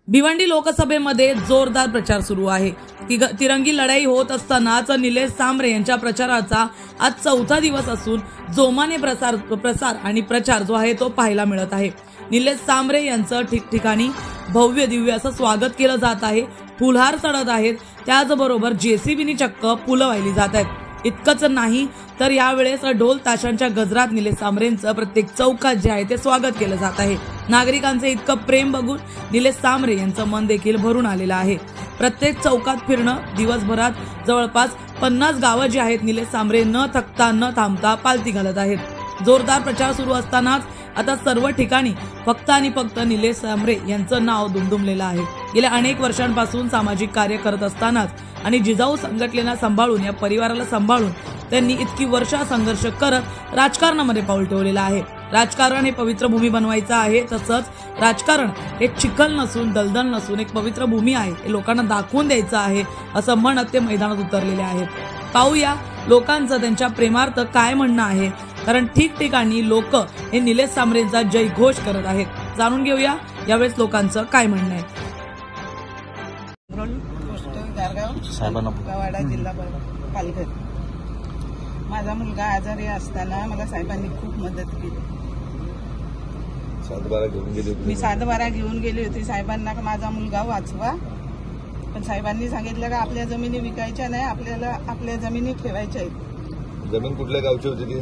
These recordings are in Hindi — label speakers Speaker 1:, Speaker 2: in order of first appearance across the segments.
Speaker 1: भिवंडी लोकसभेमध्ये जोरदार प्रचार सुरू आहे। तिरंगी लढाई होत असतानाच निलेश सांबरे यांच्या प्रचाराचा आज चौथा दिवस असून जोमाने प्रसार आणि प्रचार जो आहे तो पाहायला मिळत आहे। निलेश सांबरे यांचं ठिकठिकाणी भव्य दिव्य असं स्वागत केलं जात आहे। फुलहार चढत आहेत, त्याचबरोबर जेसीबीनी चक्क फुलं वाहिली जात आहेत। इतकंच नाही तर यावेळेस ढोल ताशांच्या गजरात निलेश सांबरेंचं प्रत्येक चौकात जे आहे ते स्वागत केलं जात आहे। नागरिकांचे इतकं प्रेम बघून निलेश सांबरे यांचं मन देखील भरून आलेलं आहे। प्रत्येक चौकात फिरणं, दिवसभरात जवळपास 50 गावं जी आहेत निलेश सांबरे न थकता न थांबता पालती घालत आहेत। जोरदार प्रचार सुरू असतानाच आता सर्व ठिकाणी फक्त आणि फक्त निलेश सांबरे यांचं नाव दुमदुमलेलं आहे। गेल्या अनेक वर्षांपासून सामाजिक कार्य करत असतानाच आणि जिजाऊ संघटनेला सांभाळून या परिवाराला सांभाळून त्यांनी इतकी वर्ष संघर्ष करत राजकारणामध्ये पाऊल ठेवलेलं आहे। राजकारण हे पवित्र भूमी बनवायचं आहे, तसंच राजकारण हे चिखल नसून दलदल नसून एक पवित्र भूमी आहे, हे लोकांना दाखवून द्यायचं आहे असं म्हणत ते मैदानात उतरलेले आहेत। पाहूया लोकांचं त्यांच्या प्रेमार्थ काय म्हणणं आहे, कारण ठिकठिकाणी लोक हे निलेश सांबरेंचा जयघोष करत आहेत। जाणून घेऊया यावेळेस लोकांचं काय म्हणणं आहे।
Speaker 2: गावाडा जिल्हा पालघर। माझा मुलगा आजारी असताना मला साहेबांनी खूप मदत केली। मी 7-12 घेऊन गेली होती साहेबांना, माझा मुलगा वाचवा। पण साहेबांनी सांगितलं का आपल्या जमिनी विकायच्या नाही, आपल्याला आपल्या जमिनी ठेवायच्या आहेत।
Speaker 3: जमीन कुठल्या गावची होती ती?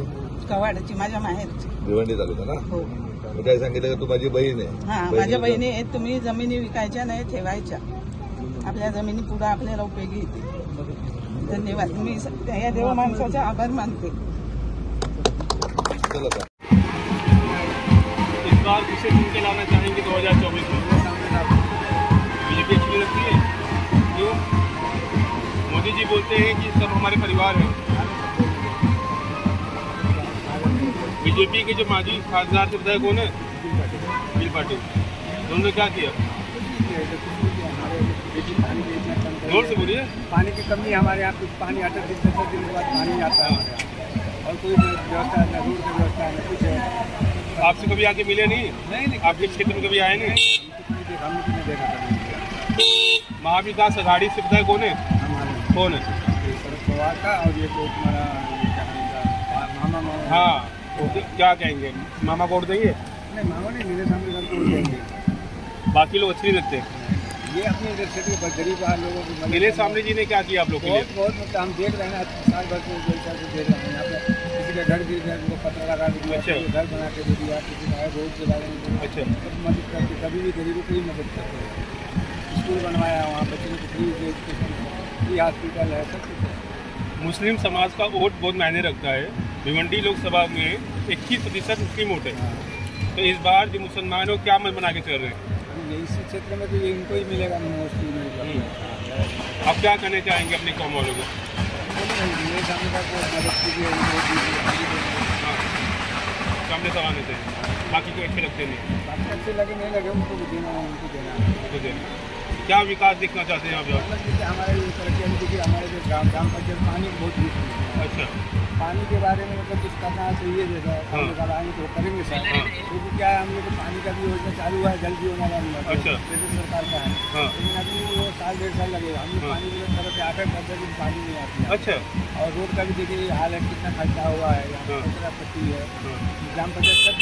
Speaker 2: कवाडाची, माझ्या माहेरची,
Speaker 3: भिवंडी तालुका ना?
Speaker 2: हो।
Speaker 3: मी काय सांगितलं का तू माझी बहीण आहे?
Speaker 2: हा, माझ्या बहिणी आहेत। तुम्ही जमिनी विकायच्या नाही, ठेवायच्या। आपल्या जमिनी पुढे आपल्याला उपयोगी येते। धन्यवाद। मी या देव माणसाचा आभार मानते।
Speaker 4: इस बार किसे चुन के लाना चाहेंगे 2024 में? बीजेपी अच्छी लगती है? क्यों? मोदी जी बोलते हैं कि सब हमारे परिवार हैं। बीजेपी के जो माजी खासदार थे बताया कौन है? बिल पाटिल। उन्होंने क्या किया? जोर से बोलिए।
Speaker 5: पानी की कमी हमारे यहाँ, कुछ पानी आता है, 10 दिन के बाद पानी आता है हमारे यहाँ, और कोई व्यवस्था है, रोड की व्यवस्था है, कुछ है।
Speaker 4: आपसे कभी आके मिले नहीं? नहीं। आपके क्षेत्र में कभी आए नहीं?
Speaker 5: हमने नहीं देखा।
Speaker 4: महाविकास आघाड़ी से बताया कौन है?
Speaker 5: हमारे
Speaker 4: कौन है?
Speaker 5: शरद पवार का, और ये तो हमारा मामा।
Speaker 4: हाँ, क्या कहेंगे? मामा वोट देंगे?
Speaker 5: नहीं, मामा नहीं, मेरे सामने घर को देंगे।
Speaker 4: बाकी लोग अच्छे नहीं लगते?
Speaker 5: ये अपने क्षेत्र गरीब लोगों को।
Speaker 4: निलेश सांबरे जी ने क्या किया आप लोग के लिए?
Speaker 5: बहुत मतलब हम देख रहे हैं ना, साल भर से देख रहे हैं। यहाँ पे किसी का घर गिर गया, उनको पत्र लगा दिया, घर बना के दे दिया, किसी का रोड के बारे में।
Speaker 4: अच्छा।
Speaker 5: मदद करते, कभी भी गरीबों को ही मदद करते हैं। स्कूल बनवाया, वहाँ बच्चों को फ्री एजुकेशन, फ्री हॉस्पिटल है, सब कुछ है।
Speaker 4: मुस्लिम समाज का वोट बहुत मायने रखता है। भिवंडी लोकसभा में 21% मुस्लिम वोट है, तो इस बार जो मुसलमान हो क्या मन बना के चल रहे हैं?
Speaker 5: इस क्षेत्र में तो ये इनको ही मिलेगा मोस्टली।
Speaker 4: आप क्या कहना चाहेंगे अपने कौम वालों को? सामने सब आने से बाकी को अच्छे लगते नहीं?
Speaker 5: बाकी अच्छे लगे नहीं लगे, उनको भी देना, उनको देना।
Speaker 4: क्या विकास देखना चाहते हैं आप?
Speaker 5: हमारे लिए तरक्की अभी देखिए, हमारे जो ग्राम पंचायत पानी बहुत यूज है।
Speaker 4: अच्छा। पानी
Speaker 5: के बारे में मतलब कुछ करना चाहिए, जैसा आएंगे तो करेंगे सर। क्योंकि क्या है, हम लोग को पानी का भी योजना चालू है, जल जीवन वाला।
Speaker 4: अच्छा।
Speaker 5: केंद्र सरकार का है, लेकिन अभी वो 1-1.5 साल लगेगा। हम लोग पानी की तरफ से 8-8 दिन पानी नहीं आती है।
Speaker 4: अच्छा।
Speaker 5: और रोड का भी देखिए हाल है, कितना खर्चा हुआ है, यहाँ कचरा पट्टी है, ग्राम पंचायत सब